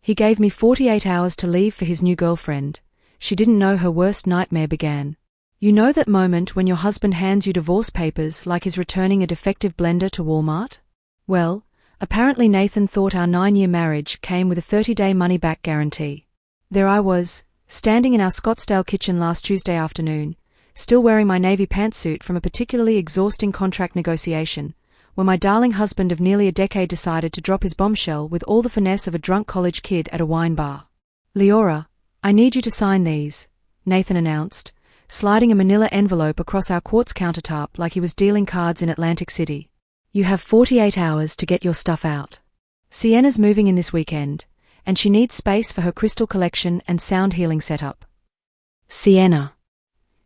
He gave me 48 hours to leave for his new girlfriend. She didn't know her worst nightmare began. You know that moment when your husband hands you divorce papers like he's returning a defective blender to Walmart? Well, apparently Nathan thought our 9-year marriage came with a 30-day money-back guarantee. There I was, standing in our Scottsdale kitchen last Tuesday afternoon, still wearing my navy pantsuit from a particularly exhausting contract negotiation, when my darling husband of nearly a decade decided to drop his bombshell with all the finesse of a drunk college kid at a wine bar. "Leora, I need you to sign these," Nathan announced, sliding a manila envelope across our quartz countertop like he was dealing cards in Atlantic City. "You have 48 hours to get your stuff out. Sienna's moving in this weekend, and she needs space for her crystal collection and sound healing setup." Sienna.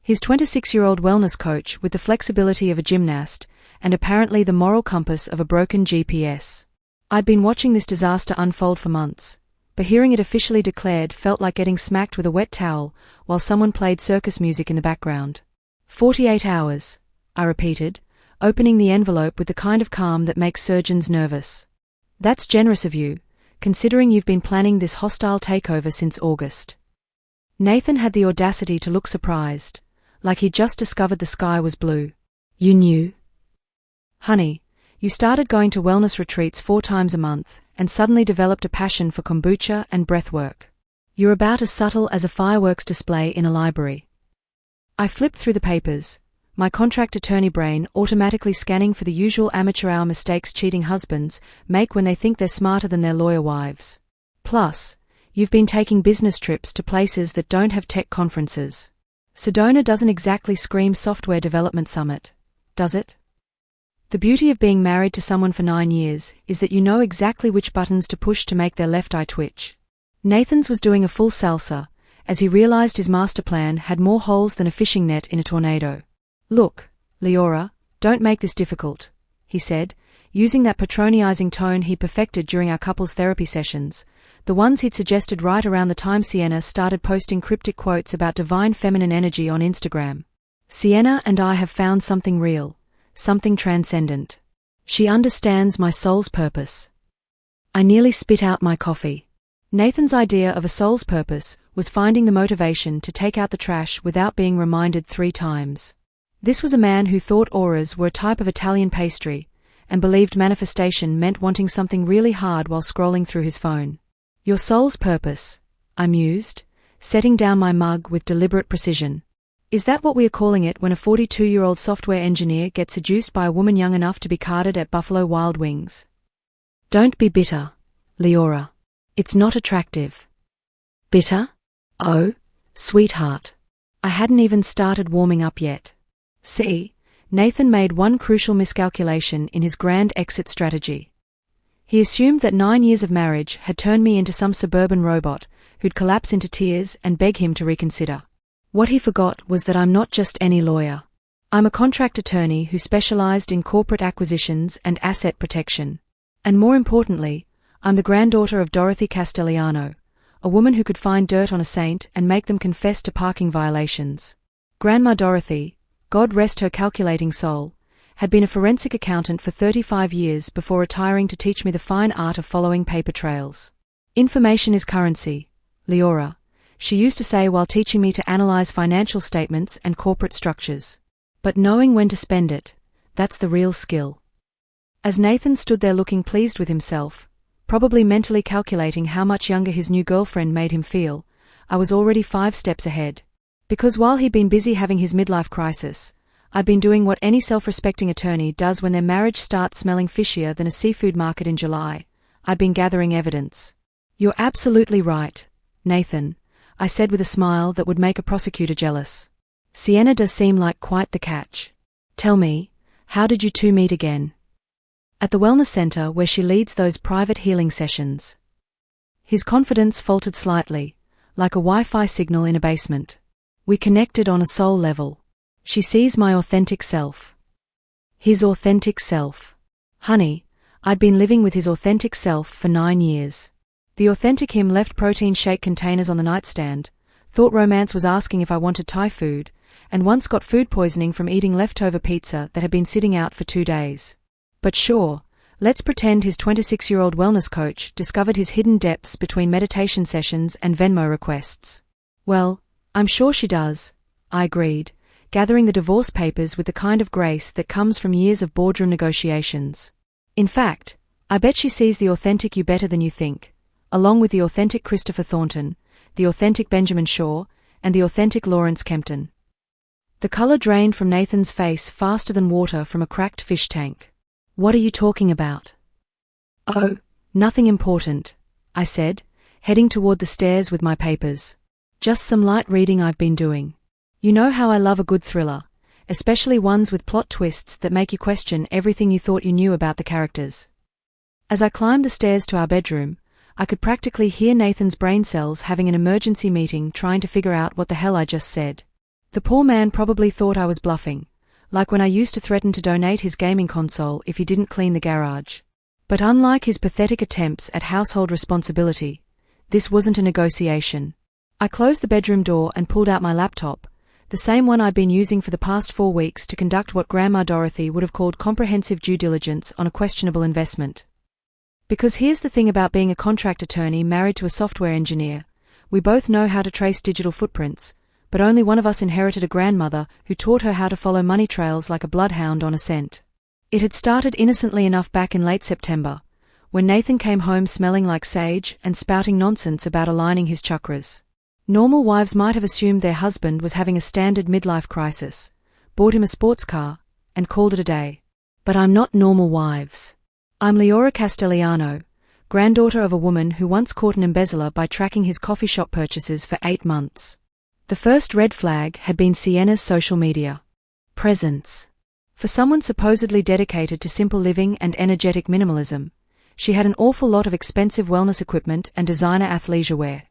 His 26-year-old wellness coach with the flexibility of a gymnast, and apparently the moral compass of a broken GPS. I'd been watching this disaster unfold for months, but hearing it officially declared felt like getting smacked with a wet towel while someone played circus music in the background. 48 hours, I repeated, opening the envelope with the kind of calm that makes surgeons nervous. "That's generous of you, considering you've been planning this hostile takeover since August." Nathan had the audacity to look surprised, like he'd just discovered the sky was blue. "You knew?" "Honey, you started going to wellness retreats 4 times a month, and suddenly developed a passion for kombucha and breathwork. You're about as subtle as a fireworks display in a library." I flipped through the papers, my contract attorney brain automatically scanning for the usual amateur hour mistakes cheating husbands make when they think they're smarter than their lawyer wives. "Plus, you've been taking business trips to places that don't have tech conferences. Sedona doesn't exactly scream software development summit, does it?" The beauty of being married to someone for 9 years is that you know exactly which buttons to push to make their left eye twitch. Nathan's was doing a full salsa, as he realized his master plan had more holes than a fishing net in a tornado. "Look, Leora, don't make this difficult," he said, using that patronizing tone he perfected during our couples therapy sessions, the ones he'd suggested right around the time Sienna started posting cryptic quotes about divine feminine energy on Instagram. "Sienna and I have found something real. Something transcendent. She understands my soul's purpose." I nearly spit out my coffee. Nathan's idea of a soul's purpose was finding the motivation to take out the trash without being reminded 3 times. This was a man who thought auras were a type of Italian pastry, and believed manifestation meant wanting something really hard while scrolling through his phone. "Your soul's purpose," I mused, setting down my mug with deliberate precision. "Is that what we are calling it when a 42-year-old software engineer gets seduced by a woman young enough to be carded at Buffalo Wild Wings?" "Don't be bitter, Leora. It's not attractive." "Bitter? Oh, sweetheart. I hadn't even started warming up yet." See, Nathan made one crucial miscalculation in his grand exit strategy. He assumed that 9 years of marriage had turned me into some suburban robot who'd collapse into tears and beg him to reconsider. What he forgot was that I'm not just any lawyer. I'm a contract attorney who specialized in corporate acquisitions and asset protection. And more importantly, I'm the granddaughter of Dorothy Castellano, a woman who could find dirt on a saint and make them confess to parking violations. Grandma Dorothy, God rest her calculating soul, had been a forensic accountant for 35 years before retiring to teach me the fine art of following paper trails. "Information is currency, Leora," she used to say while teaching me to analyze financial statements and corporate structures. "But knowing when to spend it, that's the real skill." As Nathan stood there looking pleased with himself, probably mentally calculating how much younger his new girlfriend made him feel, I was already 5 steps ahead. Because while he'd been busy having his midlife crisis, I'd been doing what any self-respecting attorney does when their marriage starts smelling fishier than a seafood market in July. I'd been gathering evidence. "You're absolutely right, Nathan," I said with a smile that would make a prosecutor jealous. "Sienna does seem like quite the catch. Tell me, how did you two meet again?" "At the wellness center where she leads those private healing sessions." His confidence faltered slightly, like a Wi-Fi signal in a basement. "We connected on a soul level. She sees my authentic self." His authentic self. Honey, I'd been living with his authentic self for 9 years. The authentic him left protein shake containers on the nightstand, thought romance was asking if I wanted Thai food, and once got food poisoning from eating leftover pizza that had been sitting out for 2 days. But sure, Let's pretend his 26-year-old wellness coach discovered his hidden depths between meditation sessions and Venmo requests. Well, I'm sure she does, I agreed, gathering the divorce papers with the kind of grace that comes from years of boardroom negotiations. In fact, I bet she sees the authentic you better than you think, along with the authentic Christopher Thornton, the authentic Benjamin Shaw, and the authentic Lawrence Kempton. The color drained from Nathan's face faster than water from a cracked fish tank. What are you talking about? Oh, nothing important, I said, heading toward the stairs with my papers. Just some light reading I've been doing. You know how I love a good thriller, especially ones with plot twists that make you question everything you thought you knew about the characters. As I climbed the stairs to our bedroom, I could practically hear Nathan's brain cells having an emergency meeting trying to figure out what the hell I just said. The poor man probably thought I was bluffing, like when I used to threaten to donate his gaming console if he didn't clean the garage. But unlike his pathetic attempts at household responsibility, this wasn't a negotiation. I closed the bedroom door and pulled out my laptop, the same one I'd been using for the past 4 weeks to conduct what Grandma Dorothy would have called comprehensive due diligence on a questionable investment. Because here's the thing about being a contract attorney married to a software engineer, we both know how to trace digital footprints, but only one of us inherited a grandmother who taught her how to follow money trails like a bloodhound on a scent. It had started innocently enough back in late September, when Nathan came home smelling like sage and spouting nonsense about aligning his chakras. Normal wives might have assumed their husband was having a standard midlife crisis, bought him a sports car, and called it a day. But I'm not normal wives. I'm Leora Castellano, granddaughter of a woman who once caught an embezzler by tracking his coffee shop purchases for 8 months. The first red flag had been Sienna's social media presence. For someone supposedly dedicated to simple living and energetic minimalism, she had an awful lot of expensive wellness equipment and designer athleisure wear.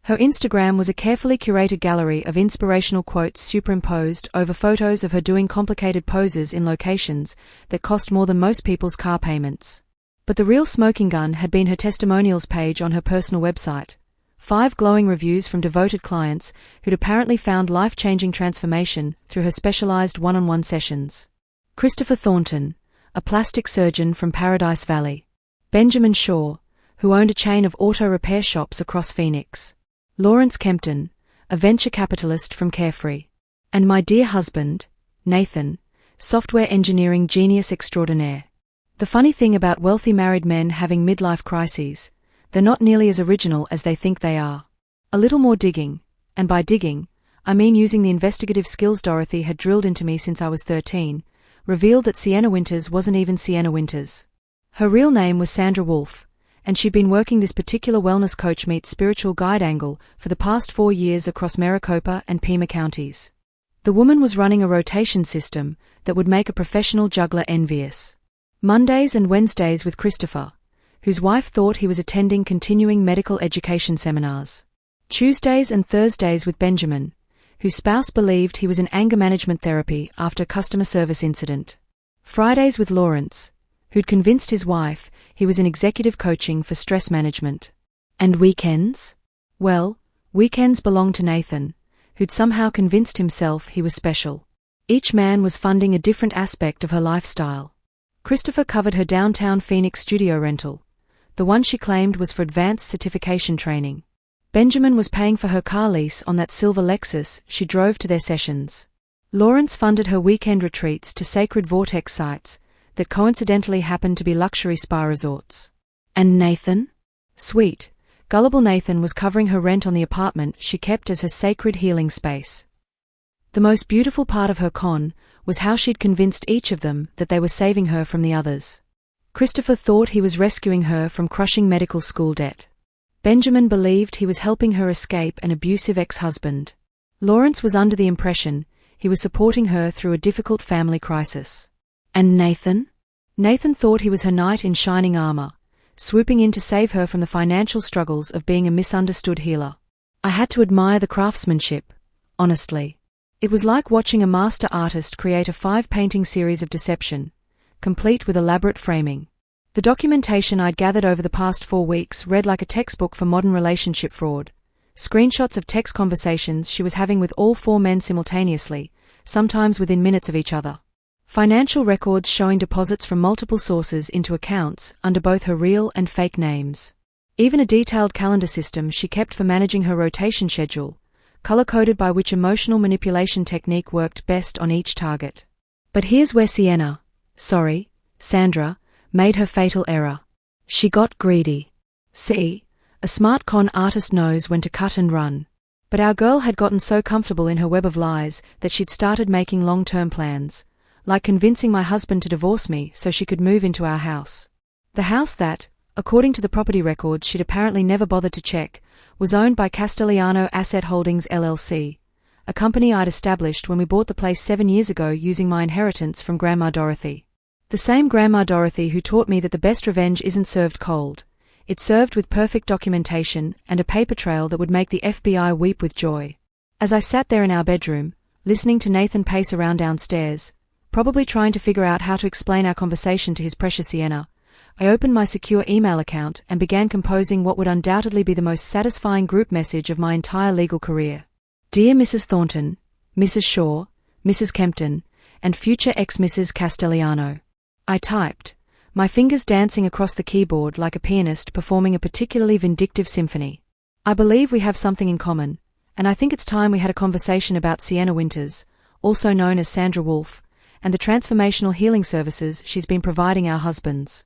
Her Instagram was a carefully curated gallery of inspirational quotes superimposed over photos of her doing complicated poses in locations that cost more than most people's car payments. But the real smoking gun had been her testimonials page on her personal website. 5 glowing reviews from devoted clients who'd apparently found life-changing transformation through her specialized one-on-one sessions. Christopher Thornton, a plastic surgeon from Paradise Valley. Benjamin Shaw, who owned a chain of auto repair shops across Phoenix. Lawrence Kempton, a venture capitalist from Carefree. And my dear husband, Nathan, software engineering genius extraordinaire. The funny thing about wealthy married men having midlife crises, they're not nearly as original as they think they are. A little more digging, and by digging, I mean using the investigative skills Dorothy had drilled into me since I was 13, revealed that Sienna Winters wasn't even Sienna Winters. Her real name was Sandra Wolfe, and she'd been working this particular wellness coach meets spiritual guide angle for the past 4 years across Maricopa and Pima counties. The woman was running a rotation system that would make a professional juggler envious. Mondays and Wednesdays with Christopher, whose wife thought he was attending continuing medical education seminars. Tuesdays and Thursdays with Benjamin, whose spouse believed he was in anger management therapy after a customer service incident. Fridays with Lawrence, who'd convinced his wife he was in executive coaching for stress management. And weekends? Well, weekends belonged to Nathan, who'd somehow convinced himself he was special. Each man was funding a different aspect of her lifestyle. Christopher covered her downtown Phoenix studio rental, the one she claimed was for advanced certification training. Benjamin was paying for her car lease on that silver Lexus she drove to their sessions. Lawrence funded her weekend retreats to sacred vortex sites that coincidentally happened to be luxury spa resorts. And Nathan? Sweet, gullible Nathan was covering her rent on the apartment she kept as her sacred healing space. The most beautiful part of her con was how she'd convinced each of them that they were saving her from the others. Christopher thought he was rescuing her from crushing medical school debt. Benjamin believed he was helping her escape an abusive ex-husband. Lawrence was under the impression he was supporting her through a difficult family crisis. And Nathan? Nathan thought he was her knight in shining armor, swooping in to save her from the financial struggles of being a misunderstood healer. I had to admire the craftsmanship, honestly. It was like watching a master artist create a 5-painting series of deception, complete with elaborate framing. The documentation I'd gathered over the past 4 weeks read like a textbook for modern relationship fraud. Screenshots of text conversations she was having with all 4 men simultaneously, sometimes within minutes of each other. Financial records showing deposits from multiple sources into accounts under both her real and fake names. Even a detailed calendar system she kept for managing her rotation schedule, color-coded by which emotional manipulation technique worked best on each target. But here's where Sandra, made her fatal error. She got greedy. See, a smart con artist knows when to cut and run. But our girl had gotten so comfortable in her web of lies that she'd started making long-term plans, like convincing my husband to divorce me so she could move into our house. The house that, according to the property records she'd apparently never bothered to check, was owned by Castellano Asset Holdings LLC, a company I'd established when we bought the place 7 years ago using my inheritance from Grandma Dorothy. The same Grandma Dorothy who taught me that the best revenge isn't served cold. It's served with perfect documentation and a paper trail that would make the FBI weep with joy. As I sat there in our bedroom, listening to Nathan pace around downstairs, probably trying to figure out how to explain our conversation to his precious Sienna, I opened my secure email account and began composing what would undoubtedly be the most satisfying group message of my entire legal career. Dear Mrs. Thornton, Mrs. Shaw, Mrs. Kempton, and future ex-Mrs. Castellano. I typed, my fingers dancing across the keyboard like a pianist performing a particularly vindictive symphony. I believe we have something in common, and I think it's time we had a conversation about Sienna Winters, also known as Sandra Wolf, and the transformational healing services she's been providing our husbands.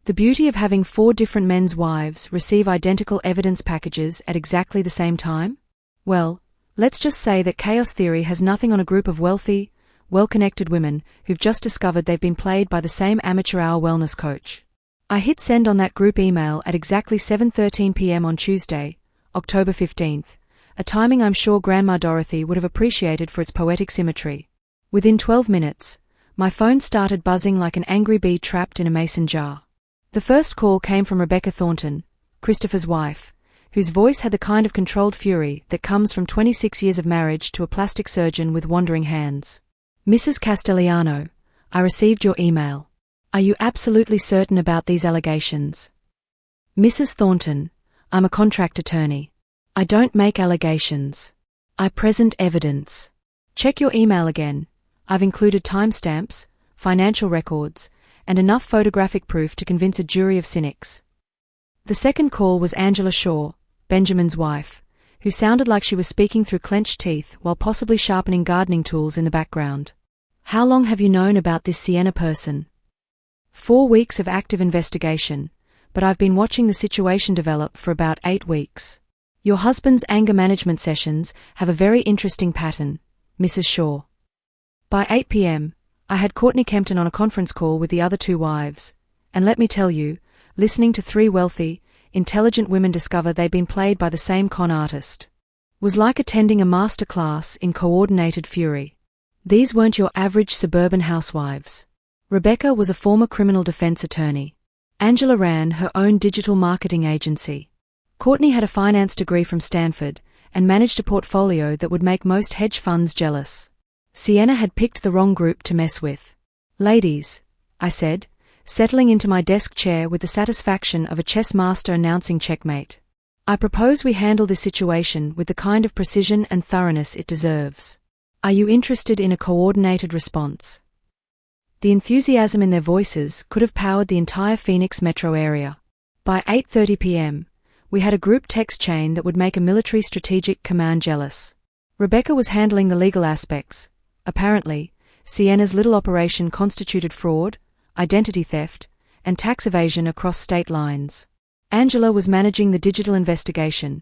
The beauty of having 4 different men's wives receive identical evidence packages at exactly the same time? Well, let's just say that chaos theory has nothing on a group of wealthy, well-connected women who've just discovered they've been played by the same amateur-hour wellness coach. I hit send on that group email at exactly 7:13 p.m. on Tuesday, October 15th, a timing I'm sure Grandma Dorothy would have appreciated for its poetic symmetry. Within 12 minutes, my phone started buzzing like an angry bee trapped in a mason jar. The first call came from Rebecca Thornton, Christopher's wife, whose voice had the kind of controlled fury that comes from 26 years of marriage to a plastic surgeon with wandering hands. Mrs. Castellano, I received your email. Are you absolutely certain about these allegations? Mrs. Thornton, I'm a contract attorney. I don't make allegations. I present evidence. Check your email again. I've included timestamps, financial records, and enough photographic proof to convince a jury of cynics. The second call was Angela Shaw, Benjamin's wife, who sounded like she was speaking through clenched teeth while possibly sharpening gardening tools in the background. How long have you known about this Sienna person? 4 weeks of active investigation, but I've been watching the situation develop for about 8 weeks. Your husband's anger management sessions have a very interesting pattern, Mrs. Shaw. By 8 p.m., I had Courtney Kempton on a conference call with the other 2 wives, and let me tell you, listening to 3 wealthy, intelligent women discover they'd been played by the same con artist was like attending a master class in coordinated fury. These weren't your average suburban housewives. Rebecca was a former criminal defense attorney. Angela ran her own digital marketing agency. Courtney had a finance degree from Stanford and managed a portfolio that would make most hedge funds jealous. Sienna had picked the wrong group to mess with. Ladies, I said, settling into my desk chair with the satisfaction of a chess master announcing checkmate. I propose we handle this situation with the kind of precision and thoroughness it deserves. Are you interested in a coordinated response? The enthusiasm in their voices could have powered the entire Phoenix metro area. By 8:30 p.m., we had a group text chain that would make a military strategic command jealous. Rebecca was handling the legal aspects. Apparently, Sienna's little operation constituted fraud, identity theft, and tax evasion across state lines. Angela was managing the digital investigation,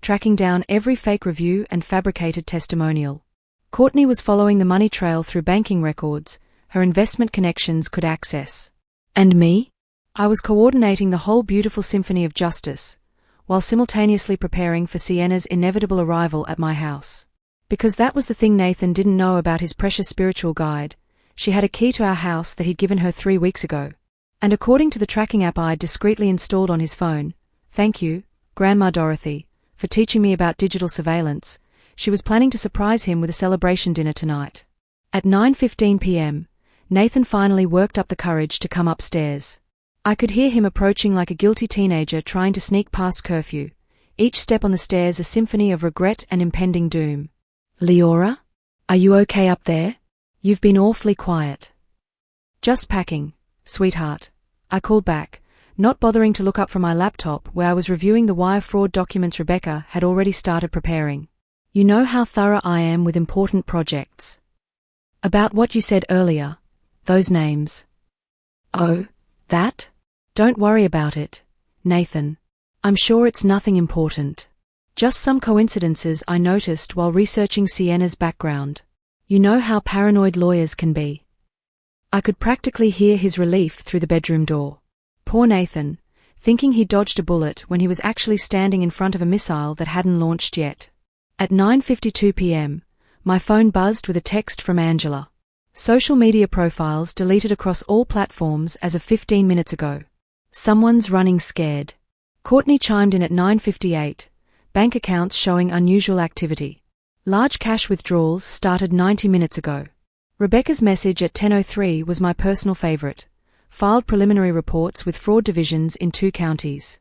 tracking down every fake review and fabricated testimonial. Courtney was following the money trail through banking records her investment connections could access. And me? I was coordinating the whole beautiful symphony of justice, while simultaneously preparing for Sienna's inevitable arrival at my house. Because that was the thing Nathan didn't know about his precious spiritual guide. She had a key to our house that he'd given her 3 weeks ago. And according to the tracking app I'd discreetly installed on his phone, thank you, Grandma Dorothy, for teaching me about digital surveillance, she was planning to surprise him with a celebration dinner tonight. At 9:15 p.m., Nathan finally worked up the courage to come upstairs. I could hear him approaching like a guilty teenager trying to sneak past curfew, each step on the stairs a symphony of regret and impending doom. Leora? Are you okay up there? You've been awfully quiet. Just packing, sweetheart. I called back, not bothering to look up from my laptop where I was reviewing the wire fraud documents Rebecca had already started preparing. You know how thorough I am with important projects. About what you said earlier, those names. Oh, that? Don't worry about it, Nathan. I'm sure it's nothing important. Just some coincidences I noticed while researching Sienna's background. You know how paranoid lawyers can be. I could practically hear his relief through the bedroom door. Poor Nathan, thinking he dodged a bullet when he was actually standing in front of a missile that hadn't launched yet. At 9:52 p.m., my phone buzzed with a text from Angela. Social media profiles deleted across all platforms as of 15 minutes ago. Someone's running scared. Courtney chimed in at 9:58, bank accounts showing unusual activity. Large cash withdrawals started 90 minutes ago. Rebecca's message at 10:03 was my personal favorite. Filed preliminary reports with fraud divisions in 2 counties.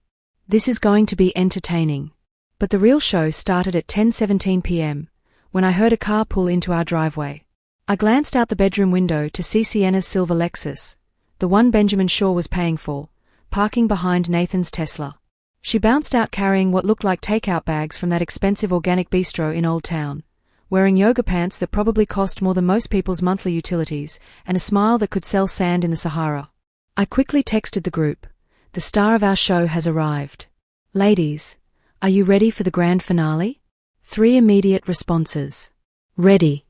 This is going to be entertaining. But the real show started at 10:17 p.m., when I heard a car pull into our driveway. I glanced out the bedroom window to see Sienna's silver Lexus, the one Benjamin Shaw was paying for, parking behind Nathan's Tesla. She bounced out carrying what looked like takeout bags from that expensive organic bistro in Old Town, wearing yoga pants that probably cost more than most people's monthly utilities, and a smile that could sell sand in the Sahara. I quickly texted the group. The star of our show has arrived. Ladies, are you ready for the grand finale? 3 immediate responses. Ready.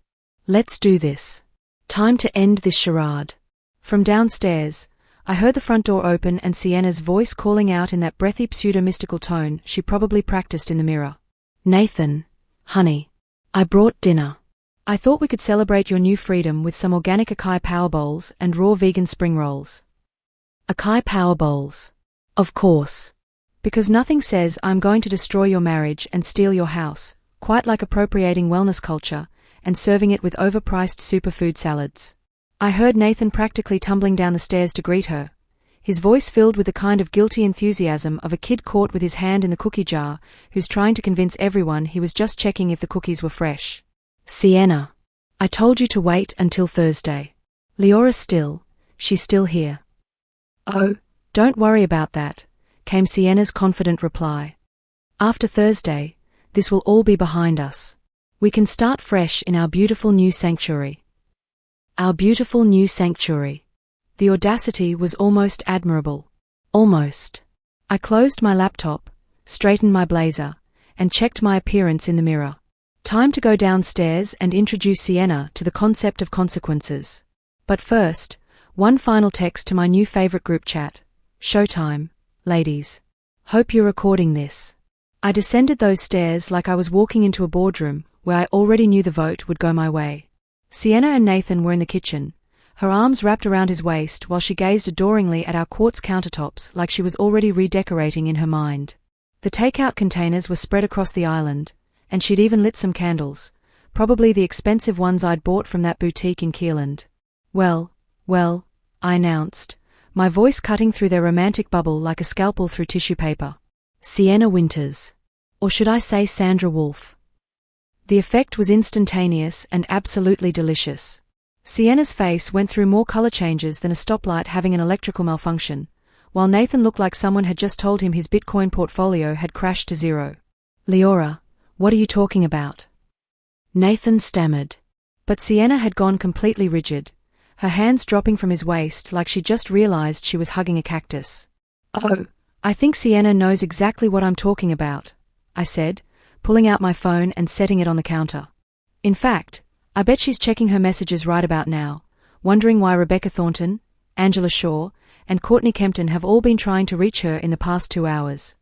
Let's do this. Time to end this charade. From downstairs, I heard the front door open and Sienna's voice calling out in that breathy pseudo-mystical tone she probably practiced in the mirror. Nathan, honey, I brought dinner. I thought we could celebrate your new freedom with some organic acai power bowls and raw vegan spring rolls. Acai power bowls. Of course. Because nothing says I'm going to destroy your marriage and steal your house, quite like appropriating wellness culture and serving it with overpriced superfood salads. I heard Nathan practically tumbling down the stairs to greet her, his voice filled with the kind of guilty enthusiasm of a kid caught with his hand in the cookie jar who's trying to convince everyone he was just checking if the cookies were fresh. Sienna, I told you to wait until Thursday. She's still here. Oh, don't worry about that, came Sienna's confident reply. After Thursday, this will all be behind us. We can start fresh in our beautiful new sanctuary. Our beautiful new sanctuary. The audacity was almost admirable. Almost. I closed my laptop, straightened my blazer, and checked my appearance in the mirror. Time to go downstairs and introduce Sienna to the concept of consequences. But first, one final text to my new favorite group chat. Showtime, ladies. Hope you're recording this. I descended those stairs like I was walking into a boardroom where I already knew the vote would go my way. Sienna and Nathan were in the kitchen, her arms wrapped around his waist while she gazed adoringly at our quartz countertops like she was already redecorating in her mind. The takeout containers were spread across the island, and she'd even lit some candles, probably the expensive ones I'd bought from that boutique in Keeland. Well, I announced, my voice cutting through their romantic bubble like a scalpel through tissue paper. Sienna Winters. Or should I say Sandra Wolf? The effect was instantaneous and absolutely delicious. Sienna's face went through more color changes than a stoplight having an electrical malfunction, while Nathan looked like someone had just told him his Bitcoin portfolio had crashed to zero. Leora, what are you talking about? Nathan stammered. But Sienna had gone completely rigid, her hands dropping from his waist like she just realized she was hugging a cactus. Oh, I think Sienna knows exactly what I'm talking about, I said, pulling out my phone and setting it on the counter. In fact, I bet she's checking her messages right about now, wondering why Rebecca Thornton, Angela Shaw, and Courtney Kempton have all been trying to reach her in the past 2 hours.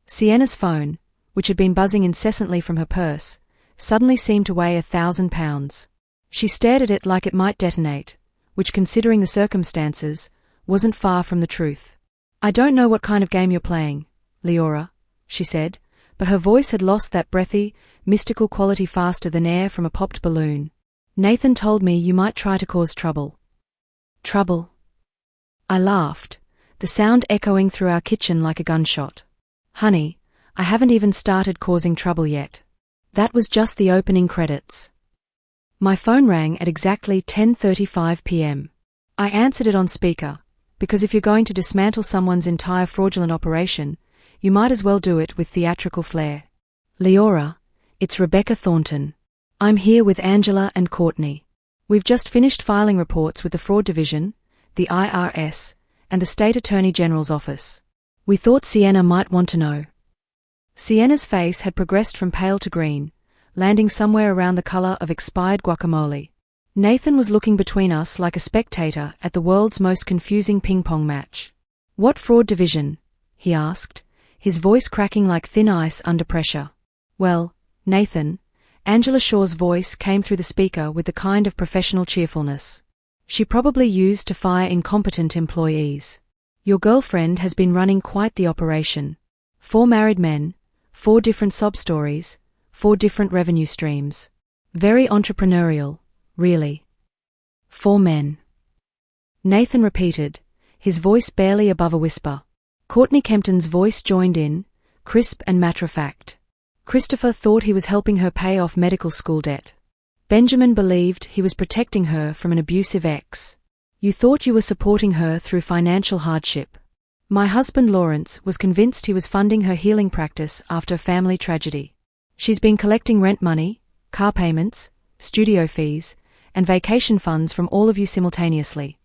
Sienna's phone, which had been buzzing incessantly from her purse, suddenly seemed to weigh 1,000 pounds. She stared at it like it might detonate, which, considering the circumstances, wasn't far from the truth. I don't know what kind of game you're playing, Leora, she said, but her voice had lost that breathy, mystical quality faster than air from a popped balloon. Nathan told me you might try to cause trouble. Trouble? I laughed, the sound echoing through our kitchen like a gunshot. Honey, I haven't even started causing trouble yet. That was just the opening credits. My phone rang at exactly 10:35 p.m. I answered it on speaker, because if you're going to dismantle someone's entire fraudulent operation, you might as well do it with theatrical flair. Leora, it's Rebecca Thornton. I'm here with Angela and Courtney. We've just finished filing reports with the Fraud Division, the IRS, and the State Attorney General's office. We thought Sienna might want to know. Sienna's face had progressed from pale to green, landing somewhere around the color of expired guacamole. Nathan was looking between us like a spectator at the world's most confusing ping-pong match. What fraud division? He asked, his voice cracking like thin ice under pressure. Well, Nathan, Angela Shaw's voice came through the speaker with the kind of professional cheerfulness she probably used to fire incompetent employees. Your girlfriend has been running quite the operation. 4 married men, 4 different sob stories, 4 different revenue streams. Very entrepreneurial, really. 4 men. Nathan repeated, his voice barely above a whisper. Courtney Kempton's voice joined in, crisp and matter-of-fact. Christopher thought he was helping her pay off medical school debt. Benjamin believed he was protecting her from an abusive ex. You thought you were supporting her through financial hardship. My husband Lawrence was convinced he was funding her healing practice after a family tragedy. She's been collecting rent money, car payments, studio fees, and vacation funds from all of you simultaneously.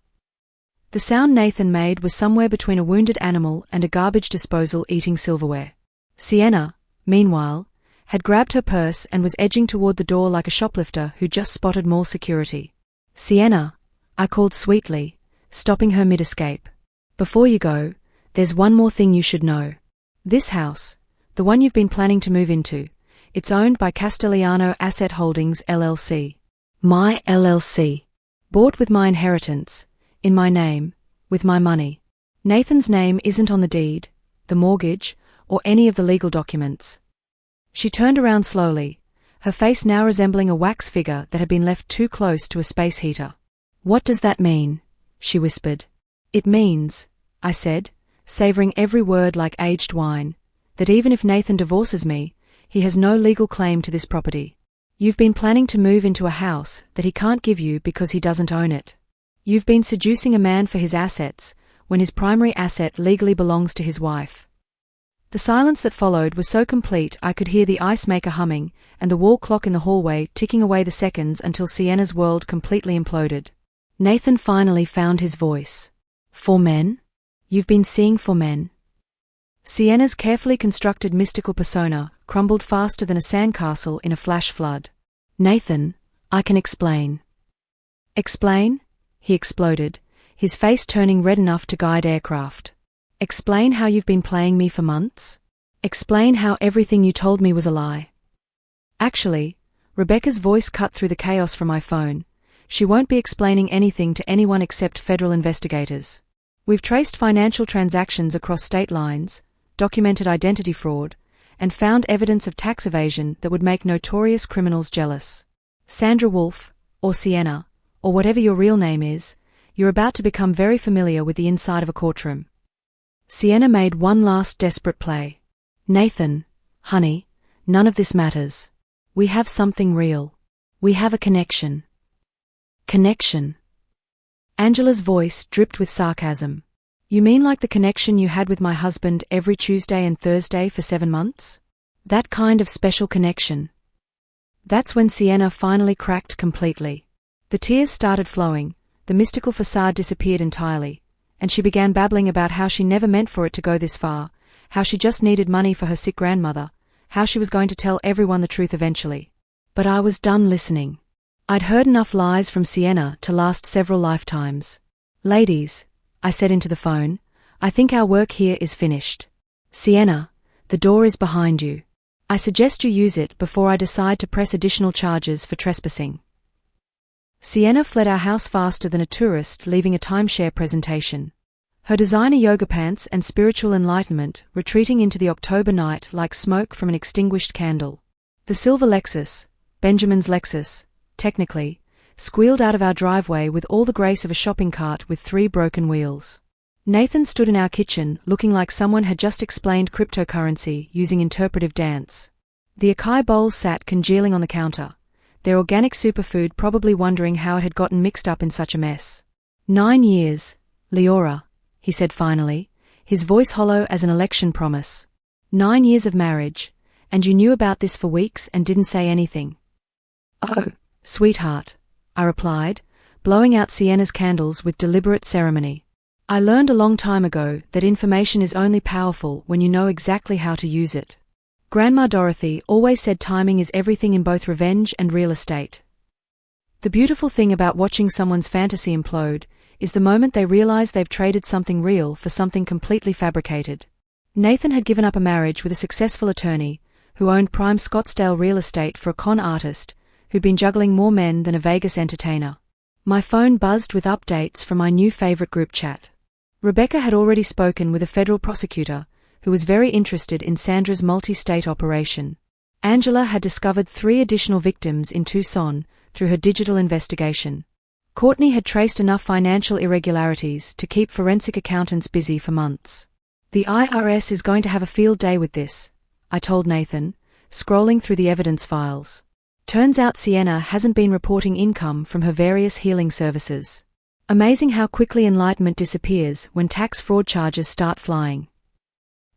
The sound Nathan made was somewhere between a wounded animal and a garbage disposal eating silverware. Sienna, meanwhile, had grabbed her purse and was edging toward the door like a shoplifter who just spotted mall security. Sienna, I called sweetly, stopping her mid-escape. Before you go, there's one more thing you should know. This house, the one you've been planning to move into, it's owned by Castellano Asset Holdings LLC. My LLC. Bought with my inheritance, in my name, with my money. Nathan's name isn't on the deed, the mortgage, or any of the legal documents. She turned around slowly, her face now resembling a wax figure that had been left too close to a space heater. What does that mean? She whispered. It means, I said, savoring every word like aged wine, that even if Nathan divorces me, he has no legal claim to this property. You've been planning to move into a house that he can't give you because he doesn't own it. You've been seducing a man for his assets, when his primary asset legally belongs to his wife. The silence that followed was so complete I could hear the ice maker humming and the wall clock in the hallway ticking away the seconds until Sienna's world completely imploded. Nathan finally found his voice. 4 men? You've been seeing 4 men? Sienna's carefully constructed mystical persona crumbled faster than a sandcastle in a flash flood. Nathan, I can explain. Explain? He exploded, his face turning red enough to guide aircraft. Explain how you've been playing me for months? Explain how everything you told me was a lie? Actually, Rebecca's voice cut through the chaos from my phone. She won't be explaining anything to anyone except federal investigators. We've traced financial transactions across state lines, documented identity fraud, and found evidence of tax evasion that would make notorious criminals jealous. Sandra Wolf, or Sienna, or whatever your real name is, you're about to become very familiar with the inside of a courtroom. Sienna made one last desperate play. Nathan, honey, none of this matters. We have something real. We have a connection. Connection. Angela's voice dripped with sarcasm. You mean like the connection you had with my husband every Tuesday and Thursday for 7 months? That kind of special connection. That's when Sienna finally cracked completely. The tears started flowing, the mystical facade disappeared entirely, and she began babbling about how she never meant for it to go this far, how she just needed money for her sick grandmother, how she was going to tell everyone the truth eventually. But I was done listening. I'd heard enough lies from Sienna to last several lifetimes. Ladies, I said into the phone, I think our work here is finished. Sienna, the door is behind you. I suggest you use it before I decide to press additional charges for trespassing. Sienna fled our house faster than a tourist leaving a timeshare presentation. Her designer yoga pants and spiritual enlightenment retreating into the October night like smoke from an extinguished candle. The silver Lexus, Benjamin's Lexus, technically, squealed out of our driveway with all the grace of a shopping cart with 3 broken wheels. Nathan stood in our kitchen looking like someone had just explained cryptocurrency using interpretive dance. The acai bowls sat congealing on the counter, their organic superfood probably wondering how it had gotten mixed up in such a mess. 9 years, Leora, he said finally, his voice hollow as an election promise. 9 years of marriage, and you knew about this for weeks and didn't say anything. Oh, sweetheart, I replied, blowing out Sienna's candles with deliberate ceremony. I learned a long time ago that information is only powerful when you know exactly how to use it. Grandma Dorothy always said timing is everything in both revenge and real estate. The beautiful thing about watching someone's fantasy implode is the moment they realize they've traded something real for something completely fabricated. Nathan had given up a marriage with a successful attorney who owned prime Scottsdale real estate for a con artist who'd been juggling more men than a Vegas entertainer. My phone buzzed with updates from my new favorite group chat. Rebecca had already spoken with a federal prosecutor who was very interested in Sandra's multi-state operation. Angela had discovered 3 additional victims in Tucson through her digital investigation. Courtney had traced enough financial irregularities to keep forensic accountants busy for months. The IRS is going to have a field day with this, I told Nathan, scrolling through the evidence files. Turns out Sienna hasn't been reporting income from her various healing services. Amazing how quickly enlightenment disappears when tax fraud charges start flying.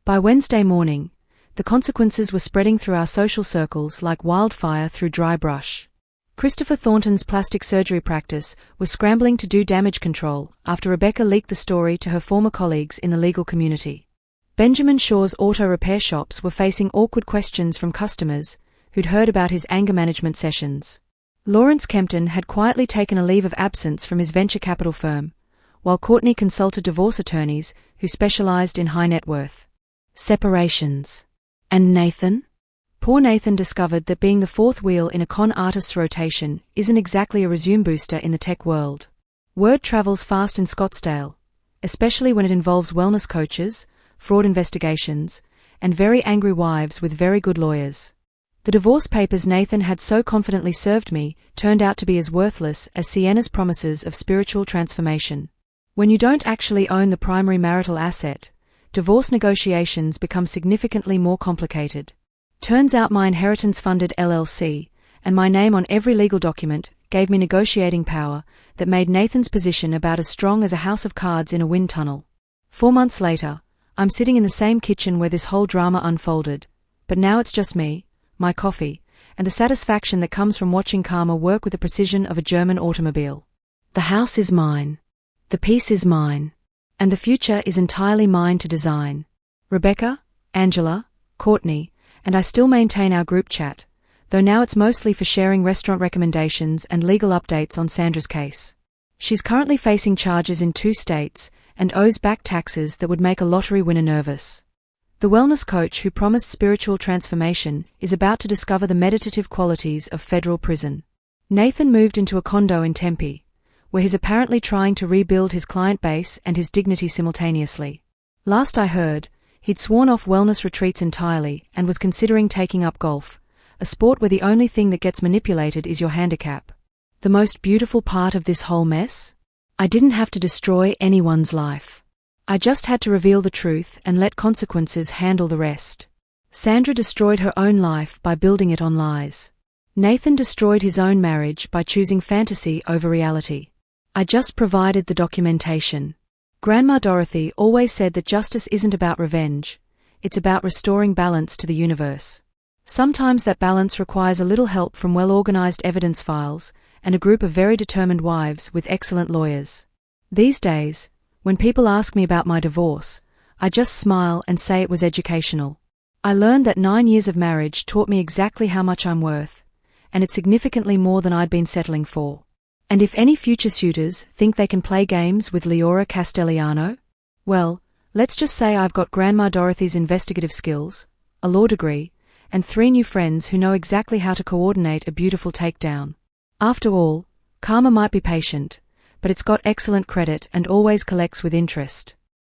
By Wednesday morning, the consequences were spreading through our social circles like wildfire through dry brush. Christopher Thornton's plastic surgery practice was scrambling to do damage control after Rebecca leaked the story to her former colleagues in the legal community. Benjamin Shaw's auto repair shops were facing awkward questions from customers who'd heard about his anger management sessions. Lawrence Kempton had quietly taken a leave of absence from his venture capital firm, while Courtney consulted divorce attorneys who specialized in high net worth separations. And Nathan? Poor Nathan discovered that being the fourth wheel in a con artist's rotation isn't exactly a resume booster in the tech world. Word travels fast in Scottsdale, especially when it involves wellness coaches, fraud investigations, and very angry wives with very good lawyers. The divorce papers Nathan had so confidently served me turned out to be as worthless as Sienna's promises of spiritual transformation. When you don't actually own the primary marital asset, divorce negotiations become significantly more complicated. Turns out my inheritance-funded LLC, and my name on every legal document, gave me negotiating power that made Nathan's position about as strong as a house of cards in a wind tunnel. 4 months later, I'm sitting in the same kitchen where this whole drama unfolded, but now it's just me, my coffee, and the satisfaction that comes from watching karma work with the precision of a German automobile. The house is mine. The peace is mine. And the future is entirely mine to design. Rebecca, Angela, Courtney, and I still maintain our group chat, though now it's mostly for sharing restaurant recommendations and legal updates on Sandra's case. She's currently facing charges in 2 states and owes back taxes that would make a lottery winner nervous. The wellness coach who promised spiritual transformation is about to discover the meditative qualities of federal prison. Nathan moved into a condo in Tempe, where he's apparently trying to rebuild his client base and his dignity simultaneously. Last I heard, he'd sworn off wellness retreats entirely and was considering taking up golf, a sport where the only thing that gets manipulated is your handicap. The most beautiful part of this whole mess? I didn't have to destroy anyone's life. I just had to reveal the truth and let consequences handle the rest. Sandra destroyed her own life by building it on lies. Nathan destroyed his own marriage by choosing fantasy over reality. I just provided the documentation. Grandma Dorothy always said that justice isn't about revenge, it's about restoring balance to the universe. Sometimes that balance requires a little help from well-organized evidence files and a group of very determined wives with excellent lawyers. These days, when people ask me about my divorce, I just smile and say it was educational. I learned that 9 years of marriage taught me exactly how much I'm worth, and it's significantly more than I'd been settling for. And if any future suitors think they can play games with Leora Castellano, well, let's just say I've got Grandma Dorothy's investigative skills, a law degree, and 3 new friends who know exactly how to coordinate a beautiful takedown. After all, karma might be patient, but it's got excellent credit and always collects with interest.